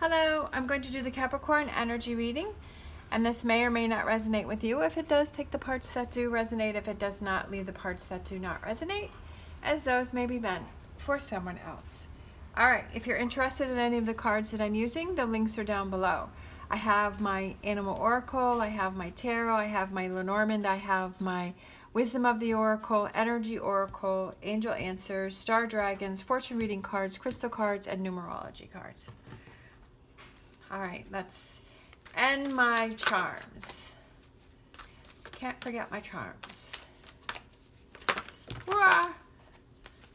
Hello, I'm going to do the Capricorn energy reading, and this may or may not resonate with you. If it does, take the parts that do resonate. If it does not, leave the parts that do not resonate, as those may be meant for someone else. All right, if you're interested in any of the cards that I'm using, the links are down below. I have my Animal Oracle, I have my Tarot, I have my Lenormand, I have my Wisdom of the Oracle, Energy Oracle, Angel Answers, Star Dragons, Fortune Reading cards, Crystal cards, and Numerology cards. All right, let's end my charms. Can't forget my charms. Hurrah!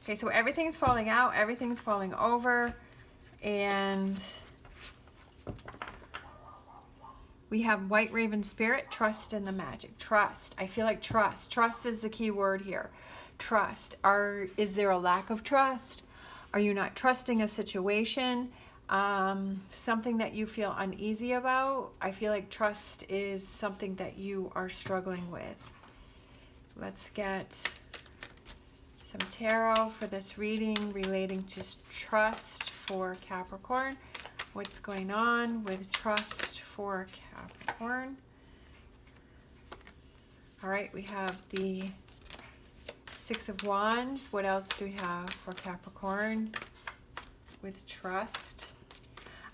Okay, so everything's falling out, everything's falling over, and we have White Raven Spirit, trust in the magic. Trust. I feel like trust. Trust is the key word here. Trust. Is there a lack of trust? Are you not trusting a situation? Something that you feel uneasy about? I feel like trust is something that you are struggling with. Let's get some tarot for this reading relating to trust for Capricorn. What's going on with trust for Capricorn? All right, we have the Six of Wands. What else do we have for Capricorn with trust?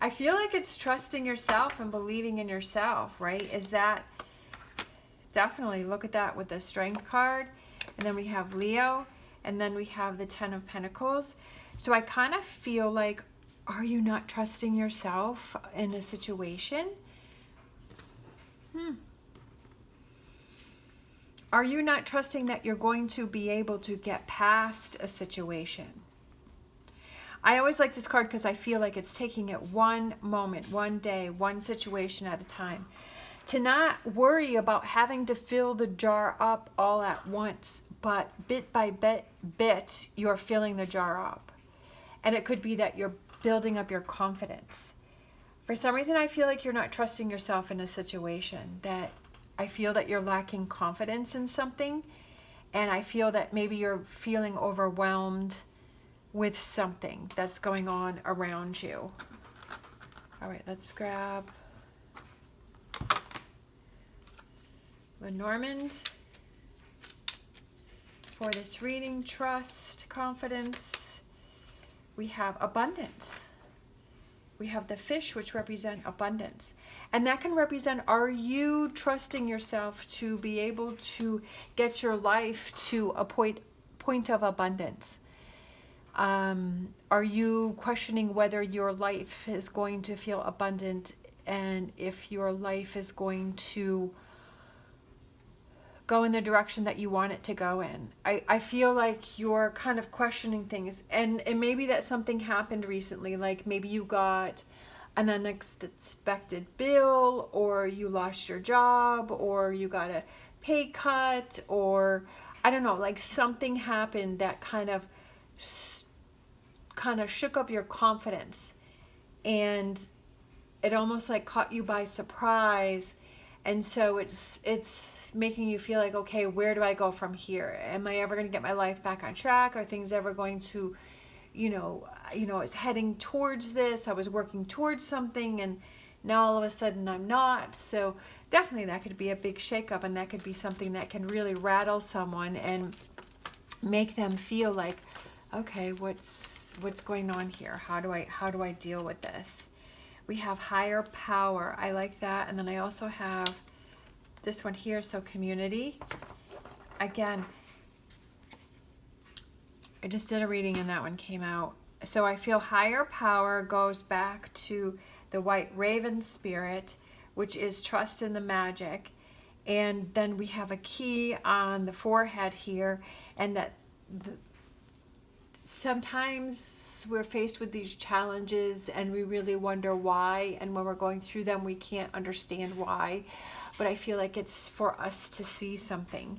I feel like it's trusting yourself and believing in yourself, right? Is that definitely, look at that with the Strength card. And then we have Leo, and then we have the Ten of Pentacles. So I kind of feel like, are you not trusting yourself in a situation? Are you not trusting that you're going to be able to get past a situation? I always like this card because I feel like it's taking it one moment, one day, one situation at a time. To not worry about having to fill the jar up all at once, but bit by bit, you're filling the jar up. And it could be that you're building up your confidence. For some reason, I feel like you're not trusting yourself in a situation, that I feel that you're lacking confidence in something, and I feel that maybe you're feeling overwhelmed with something that's going on around you. All right, let's grab Lenormand for this reading. Trust, confidence. We have abundance. We have the fish, which represent abundance. And that can represent, are you trusting yourself to be able to get your life to a point of abundance? Are you questioning whether your life is going to feel abundant, and if your life is going to go in the direction that you want it to go in? I feel like you're kind of questioning things, and maybe that something happened recently, like maybe you got an unexpected bill, or you lost your job, or you got a pay cut, or I don't know, like something happened that kind of shook up your confidence, and it almost like caught you by surprise. And so it's making you feel like, okay, where do I go from here? Am I ever going to get my life back on track? Are things ever going to, it's heading towards this. I was working towards something, and now all of a sudden I'm not. So definitely that could be a big shakeup, and that could be something that can really rattle someone and make them feel like, okay, what's going on here? How do I deal with this? We have higher power. I like that. And then I also have this one here, so community. Again, I just did a reading and that one came out. So I feel higher power goes back to the White Raven Spirit, which is trust in the magic. And then we have a key on the forehead here, and that sometimes we're faced with these challenges and we really wonder why, and when we're going through them we can't understand why, but I feel like it's for us to see something.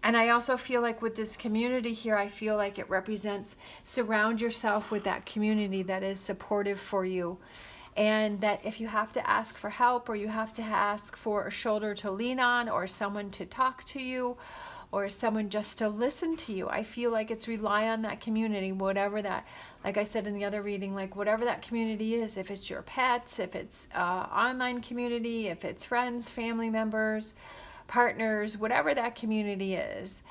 And I also feel like with this community here, I feel like it represents, surround yourself with that community that is supportive for you, and that if you have to ask for help, or you have to ask for a shoulder to lean on, or someone to talk to you, or someone just to listen to you. I feel like it's rely on that community, whatever that, like I said in the other reading, like whatever that community is, if it's your pets, if it's online community, if it's friends, family members, partners, whatever that community is,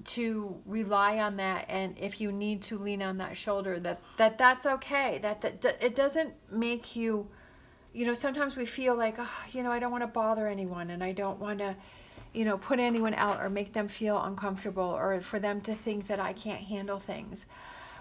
to rely on that. And if you need to lean on that shoulder, that's okay. That it doesn't make you, you know, sometimes we feel like, oh, you know, I don't want to bother anyone, and I don't want to, you know, put anyone out or make them feel uncomfortable, or for them to think that I can't handle things.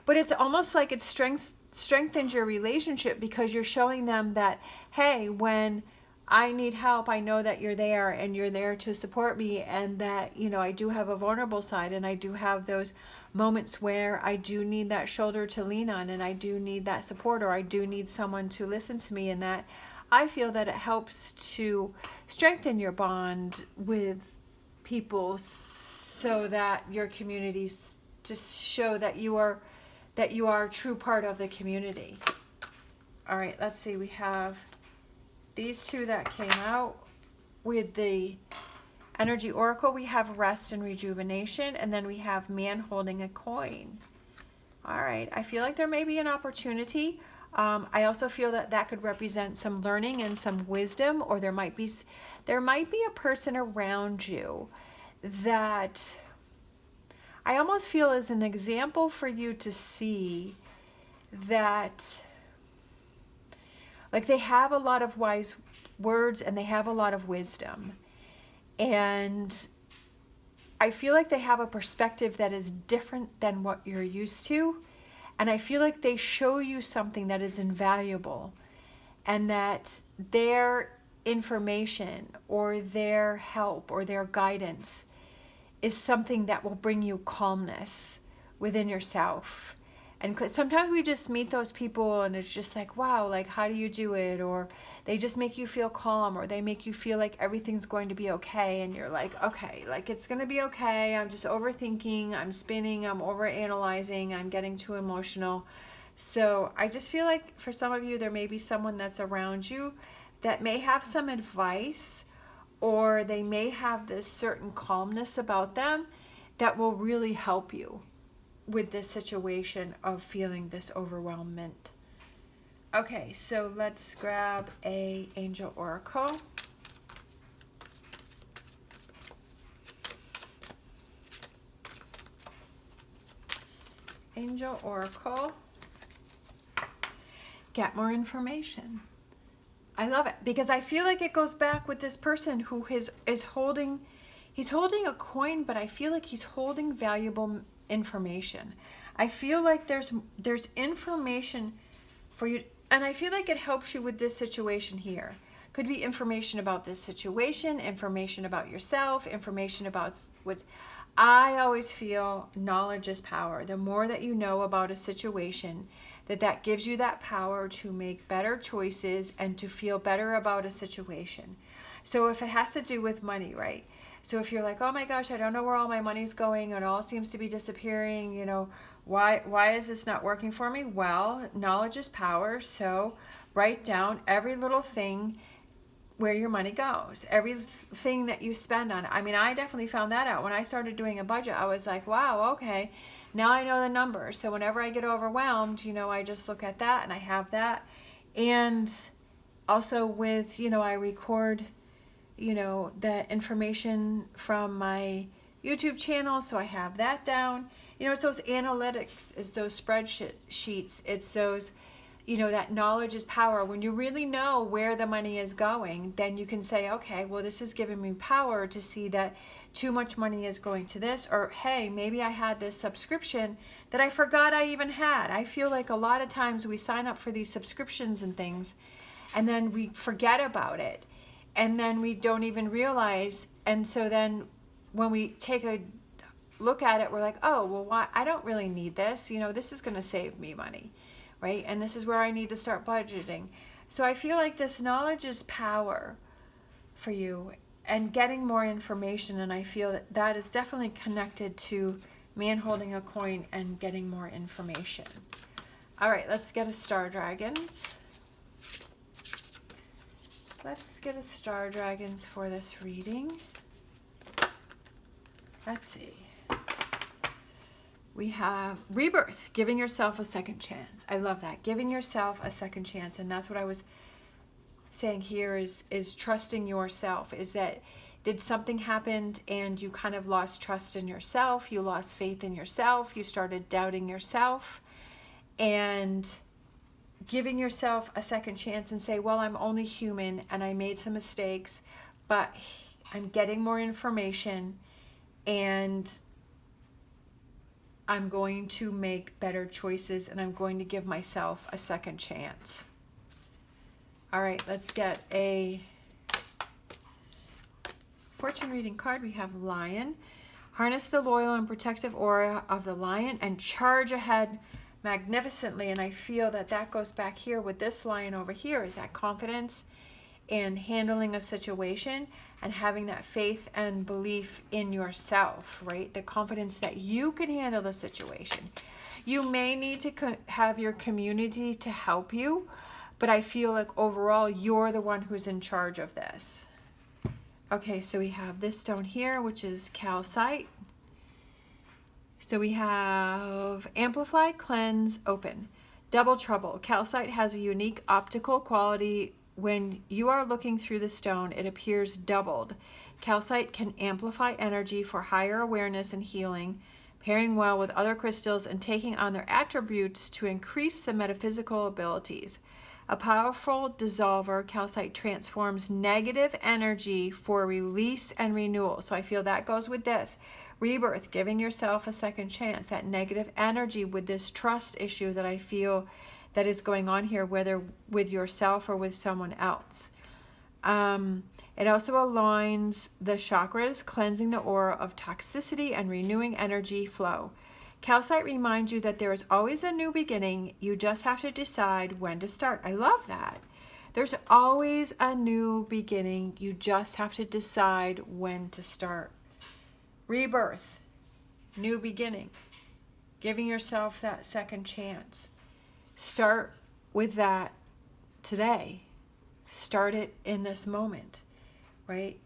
But it's almost like it strengthens your relationship, because you're showing them that, hey, when I need help, I know that you're there, and you're there to support me, and that, you know, I do have a vulnerable side, and I do have those moments where I do need that shoulder to lean on, and I do need that support, or I do need someone to listen to me. And that I feel that it helps to strengthen your bond with people, so that your communities just show that you are a true part of the community. All right, let's see. We have these two that came out with the energy oracle. We have rest and rejuvenation, and then we have man holding a coin. All right, I feel like there may be an opportunity. I also feel that that could represent some learning and some wisdom, or there might be a person around you that I almost feel is an example for you to see that, like, they have a lot of wise words and they have a lot of wisdom. And I feel like they have a perspective that is different than what you're used to. And I feel like they show you something that is invaluable, and that their information or their help or their guidance is something that will bring you calmness within yourself. And sometimes we just meet those people and it's just like, wow, like, how do you do it? Or they just make you feel calm, or they make you feel like everything's going to be okay. And you're like, okay, like, it's going to be okay. I'm just overthinking, I'm spinning, I'm overanalyzing, I'm getting too emotional. So I just feel like for some of you, there may be someone that's around you that may have some advice, or they may have this certain calmness about them that will really help you with this situation of feeling this overwhelmment. Okay, so let's grab a angel oracle. Angel oracle. Get more information. I love it, because I feel like it goes back with this person who is holding, he's holding a coin, but I feel like he's holding valuable information. I feel like there's information for you, and I feel like it helps you with this situation here. Could be information about this situation, information about yourself, information about what I always feel. Knowledge is power. The more that you know about a situation, that gives you that power to make better choices and to feel better about a situation. So if it has to do with money, right? So if you're like, oh my gosh, I don't know where all my money's going, and it all seems to be disappearing, you know, why is this not working for me? Well, knowledge is power. So write down every little thing where your money goes, everything that you spend on. I mean, I definitely found that out when I started doing a budget. I was like, wow, okay, now I know the numbers. So whenever I get overwhelmed, you know, I just look at that and I have that. And also with, you know, I record, you know, the information from my YouTube channel, so I have that down. You know, it's those analytics, it's those spreadsheets, it's those, you know, that knowledge is power. When you really know where the money is going, then you can say, okay, well, this is giving me power to see that too much money is going to this, or hey, maybe I had this subscription that I forgot I even had. I feel like a lot of times we sign up for these subscriptions and things, and then we forget about it, and then we don't even realize. And so then when we take a look at it, we're like, oh, well, why? I don't really need this. You know, this is going to save me money, right? And this is where I need to start budgeting. So I feel like this knowledge is power for you, and getting more information. And I feel that that is definitely connected to man holding a coin and getting more information. All right, let's get a Star Dragons. Let's get a Star Dragons for this reading. Let's see. We have rebirth, giving yourself a second chance. I love that. Giving yourself a second chance. And that's what I was saying here is trusting yourself. Is that did something happen and you kind of lost trust in yourself? You lost faith in yourself. You started doubting yourself. And giving yourself a second chance and say, well, I'm only human and I made some mistakes, but I'm getting more information and I'm going to make better choices and I'm going to give myself a second chance. All right, let's get a fortune reading card. We have Lion. Harness the loyal and protective aura of the lion and charge ahead magnificently. And I feel that that goes back here with this lion over here, is that confidence in handling a situation and having that faith and belief in yourself, right? The confidence that you can handle the situation. You may need to have your community to help you, but I feel like overall you're the one who's in charge of this. Okay, so we have this stone here, which is calcite. So we have amplify, cleanse, open. Double trouble. Calcite has a unique optical quality. When you are looking through the stone, it appears doubled. Calcite can amplify energy for higher awareness and healing, pairing well with other crystals and taking on their attributes to increase the metaphysical abilities. A powerful dissolver, calcite transforms negative energy for release and renewal. So I feel that goes with this. Rebirth, giving yourself a second chance. That negative energy with this trust issue that I feel that is going on here, whether with yourself or with someone else. It also aligns the chakras, cleansing the aura of toxicity and renewing energy flow. Calcite reminds you that there is always a new beginning. You just have to decide when to start. I love that. There's always a new beginning. You just have to decide when to start. Rebirth, new beginning, giving yourself that second chance. Start with that today. Start it in this moment, right?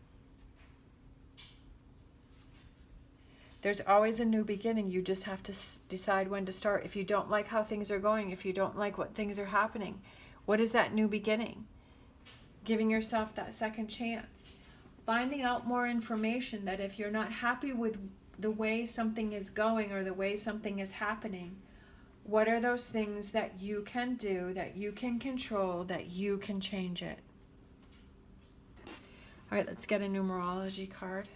There's always a new beginning. You just have to decide when to start. If you don't like how things are going, if you don't like what things are happening, what is that new beginning? Giving yourself that second chance. Finding out more information, that if you're not happy with the way something is going or the way something is happening, what are those things that you can do, that you can control, that you can change it? All right, let's get a numerology card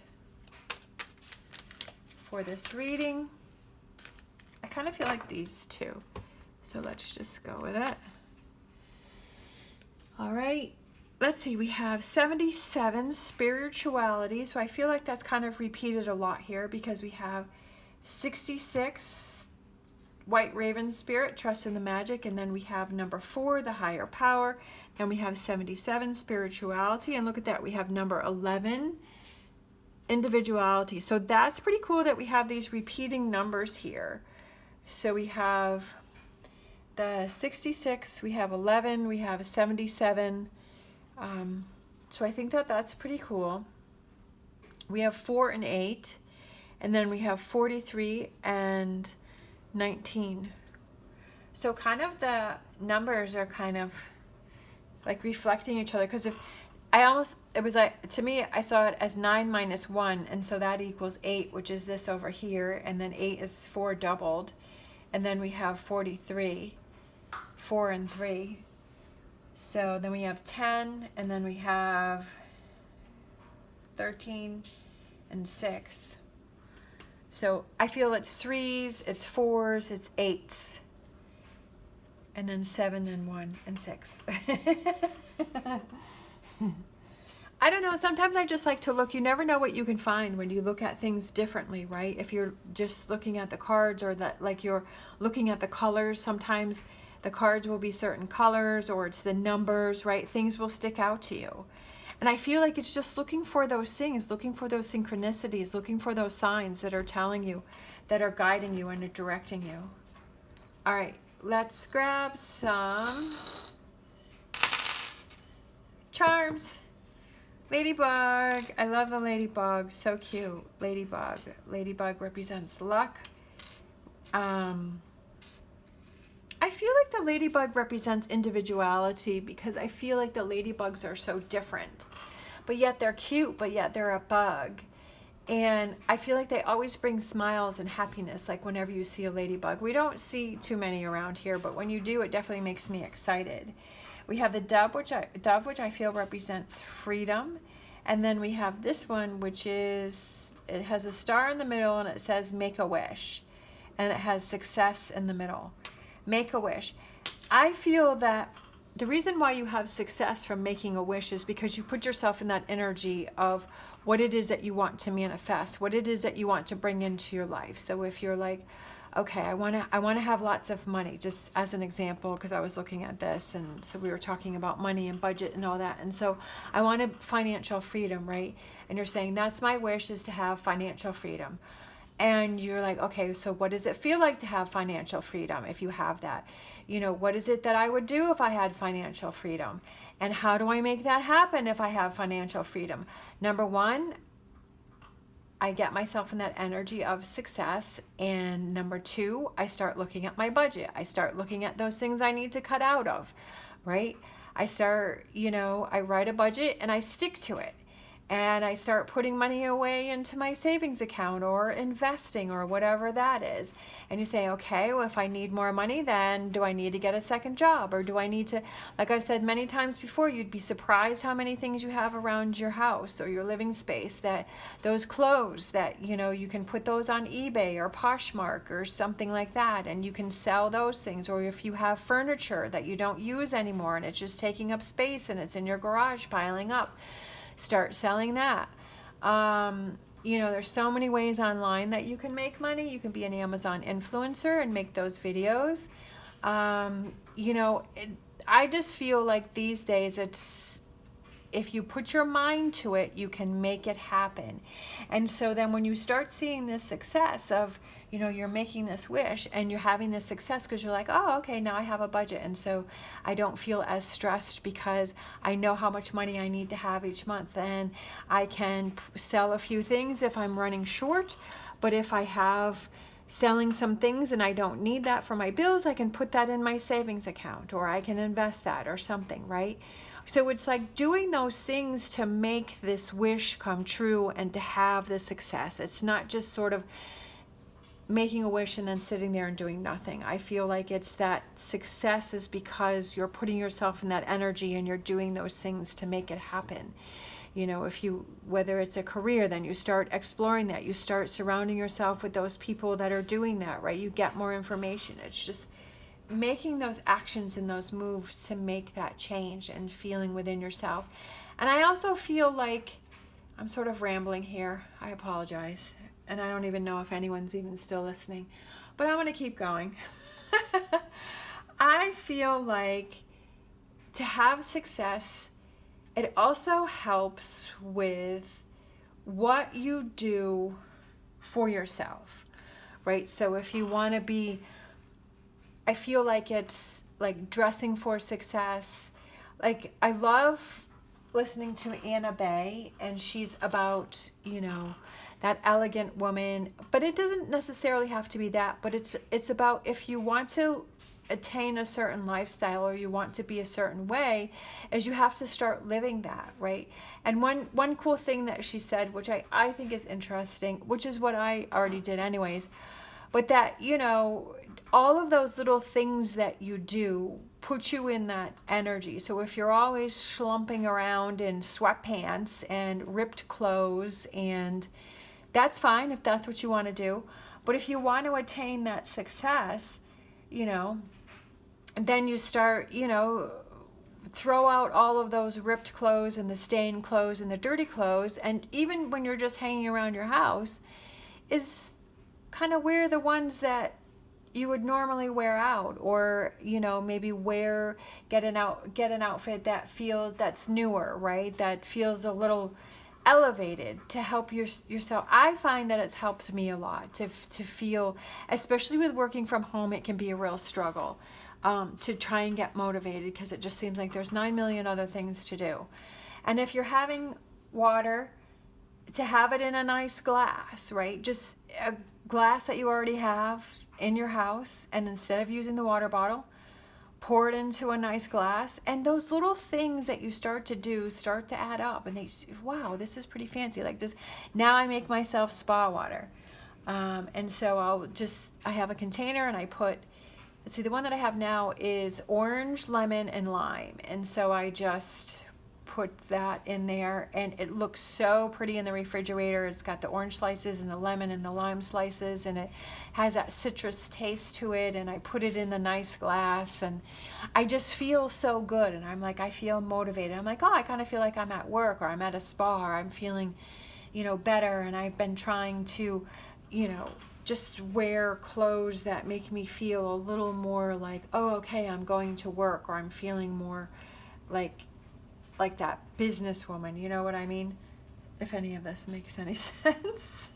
for this reading. I kind of feel like these two, so let's just go with it. All right. Let's see, we have 77, spirituality. So I feel like that's kind of repeated a lot here because we have 66, white raven spirit, trust in the magic. And then we have number 4, the higher power. Then we have 77, spirituality. And look at that, we have number 11, individuality. So that's pretty cool that we have these repeating numbers here. So we have the 66, we have 11, we have 77. So I think that that's pretty cool. We have 4 and 8, and then we have 43 and 19. So kind of the numbers are kind of like reflecting each other, because if it was like, to me, I saw it as 9 minus 1, and so that equals 8, which is this over here, and then 8 is 4 doubled, and then we have 43, 4 and 3. So then we have 10, and then we have 13 and 6. So I feel it's 3s, it's 4s, it's 8s, and then 7 and 1 and 6. I don't know, sometimes I just like to look. You never know what you can find when you look at things differently, right? If you're just looking at the cards, or that, like, you're looking at the colors, sometimes the cards will be certain colors, or it's the numbers, right? Things will stick out to you. And I feel like it's just looking for those things, looking for those synchronicities, looking for those signs that are telling you, that are guiding you and directing you. All right, let's grab some charms. Ladybug. I love the ladybug. So cute. Ladybug. Ladybug represents luck. I feel like the ladybug represents individuality because I feel like the ladybugs are so different. But yet they're cute, but yet they're a bug. And I feel like they always bring smiles and happiness, like whenever you see a ladybug. We don't see too many around here, but when you do, it definitely makes me excited. We have the dove, which I feel represents freedom. And then we have this one, which is, it has a star in the middle and it says make a wish. And it has success in the middle. Make a wish. I feel that the reason why you have success from making a wish is because you put yourself in that energy of what it is that you want to manifest, what it is that you want to bring into your life. So if you're like, okay, I want to have lots of money, just as an example, because I was looking at this, and so we were talking about money and budget and all that. And so I wanted financial freedom, right? And you're saying, that's my wish, is to have financial freedom. And you're like, okay, so what does it feel like to have financial freedom if you have that? You know, what is it that I would do if I had financial freedom? And how do I make that happen if I have financial freedom? Number one, I get myself in that energy of success. And number two, I start looking at my budget. I start looking at those things I need to cut out of, right? I start, I write a budget and I stick to it. And I start putting money away into my savings account or investing or whatever that is. And you say, okay, well, if I need more money, then do I need to get a second job? Or do I need to, like I've said many times before, you'd be surprised how many things you have around your house or your living space, that those clothes that, you can put those on eBay or Poshmark or something like that. And you can sell those things. Or if you have furniture that you don't use anymore and it's just taking up space and it's in your garage piling up, start selling that. There's so many ways online that you can make money. You can be an Amazon influencer and make those videos. I just feel like these days if you put your mind to it, you can make it happen. And so then when you start seeing this success of, you're making this wish and you're having this success because you're like, oh, okay, now I have a budget. And so I don't feel as stressed because I know how much money I need to have each month. And I can sell a few things if I'm running short. But if I have selling some things and I don't need that for my bills, I can put that in my savings account or I can invest that or something, right? So it's like doing those things to make this wish come true and to have the success. It's not just sort of making a wish and then sitting there and doing nothing. I feel like it's that success is because you're putting yourself in that energy and you're doing those things to make it happen. Whether it's a career, then you start exploring that. You start surrounding yourself with those people that are doing that, right? You get more information. It's just making those actions and those moves to make that change and feeling within yourself. And I also feel like I'm sort of rambling here. I apologize. And I don't even know if anyone's even still listening, but I'm going to keep going. I feel like to have success, it also helps with what you do for yourself, right? So if you want to be, I feel like it's like dressing for success. Like I love listening to Anna Bay, and she's about, that elegant woman, but it doesn't necessarily have to be that, but it's about if you want to attain a certain lifestyle or you want to be a certain way, is you have to start living that, right? And one cool thing that she said, which I think is interesting, which is what I already did anyways, but that, all of those little things that you do put you in that energy. So if you're always slumping around in sweatpants and ripped clothes, and that's fine if that's what you want to do. But if you want to attain that success, then you start, throw out all of those ripped clothes and the stained clothes and the dirty clothes. And even when you're just hanging around your house, is kind of wear the ones that you would normally wear out, or maybe get an outfit that's newer, right? That feels a little elevated to help yourself. I find that it's helped me a lot to feel, especially with working from home, it can be a real struggle to try and get motivated because it just seems like there's 9 million other things to do. And if you're having water, to have it in a nice glass, right? Just a glass that you already have in your house, and instead of using the water bottle, pour it into a nice glass. And those little things that you start to do start to add up, and wow, this is pretty fancy. Like this, now I make myself spa water. And so I have a container, and I put, let's see, the one that I have now is orange, lemon, and lime. And so I just put that in there, and it looks so pretty in the refrigerator. It's got the orange slices and the lemon and the lime slices, and it has that citrus taste to it. And I put it in the nice glass, and I just feel so good. And I'm like, I feel motivated. I'm like, oh, I kind of feel like I'm at work, or I'm at a spa, or I'm feeling, better. And I've been trying to, just wear clothes that make me feel a little more like, oh, okay, I'm going to work, or I'm feeling more like that businesswoman, you know what I mean? If any of this makes any sense.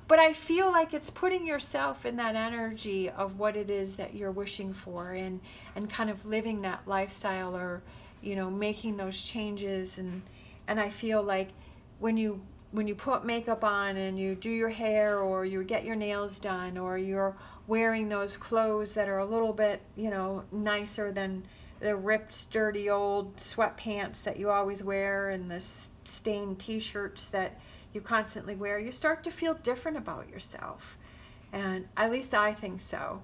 But I feel like it's putting yourself in that energy of what it is that you're wishing for, and kind of living that lifestyle, or, making those changes. And I feel like when you put makeup on, and you do your hair, or you get your nails done, or you're wearing those clothes that are a little bit, nicer than the ripped, dirty old sweatpants that you always wear, and the stained t-shirts that you constantly wear, you start to feel different about yourself. And at least I think so.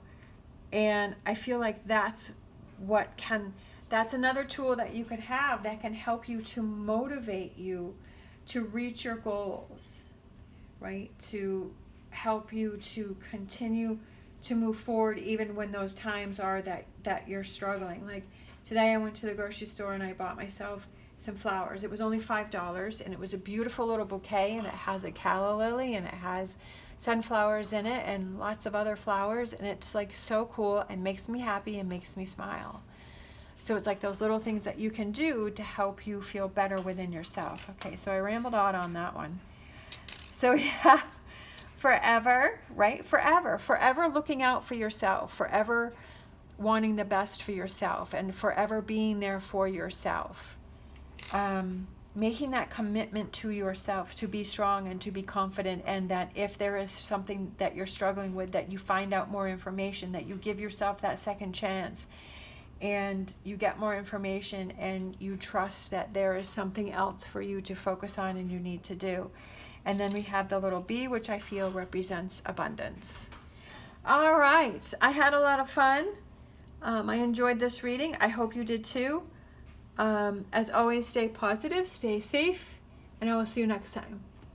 And I feel like that's another tool that you could have that can help you to motivate you to reach your goals, right? To help you to continue to move forward even when those times are that you're struggling. Like today I went to the grocery store and I bought myself some flowers. It was only $5, and it was a beautiful little bouquet, and it has a calla lily, and it has sunflowers in it, and lots of other flowers, and it's like so cool, and makes me happy and makes me smile. So it's like those little things that you can do to help you feel better within yourself. Okay, so I rambled on that one. So yeah, forever, right? Forever looking out for yourself, forever wanting the best for yourself, and forever being there for yourself. Making that commitment to yourself to be strong and to be confident, and that if there is something that you're struggling with, that you find out more information, that you give yourself that second chance, and you get more information, and you trust that there is something else for you to focus on and you need to do. And then we have the little bee, which I feel represents abundance. All right, I had a lot of fun. I enjoyed this reading. I hope you did too. As always, stay positive, stay safe, and I will see you next time.